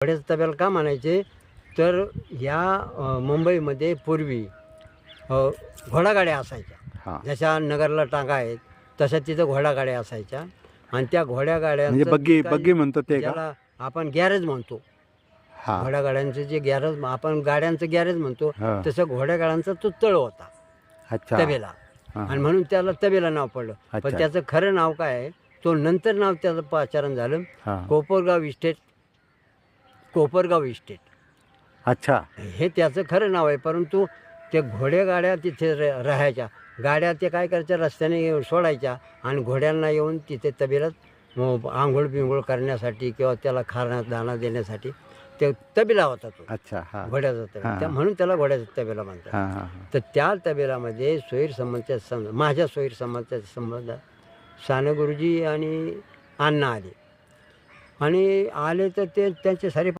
घोड्याचा तबेला का म्हणायचे, तर या मुंबईमध्ये पूर्वी घोडागाड्या असायच्या. हां, जशा नगरला टांगा आहेत तशा तिथं घोडागाड्या असायच्या आणि त्या म्हणजे घोड्यागाड्यांचं बग्गी जे काही बग्गी म्हणतो ते का? ज्याला आपण गॅरेज म्हणतो, हां, घोड्यागाड्यांचं जे गॅरेज आपण गाड्यांचं गॅरेज म्हणतो, हां. तसं घोड्यागाड्यांचा तो तळ होता अच्छा. तबेला. हां, आणि म्हणून त्याला तबेला नाव पडलं. पण अच्छा. त्याचं खरं नाव काय आहे, तो नंतर नाव त्याचं पाचारण झालं हां. कोपरगाव इस्टेट. कोपरगाव इस्टेट अच्छा. हे त्याचं खरं नाव आहे. परंतु ते घोडेगाड्या तिथे राहायच्या. गाड्या ते काय करायच्या, रस्त्याने येऊन सोडायच्या आणि घोड्यांना येऊन तिथे तबेल्यात आंघोळ बिंघोळ करण्यासाठी किंवा त्याला खाणं दाणा देण्यासाठी ते तबेला होता तो, अच्छा. हां. घोड्याचा तबेला. हां. त्या म्हणून त्याला घोड्याचा तबेला म्हणतात. हां, हां, हां. तर त्या तबेलामध्ये सोयीर समाजाच्या माझ्या सोयीर समाजाच्या संबंधात साने गुरुजी आणि अण्णा आले आणि आले तर ते त्यांचे सारे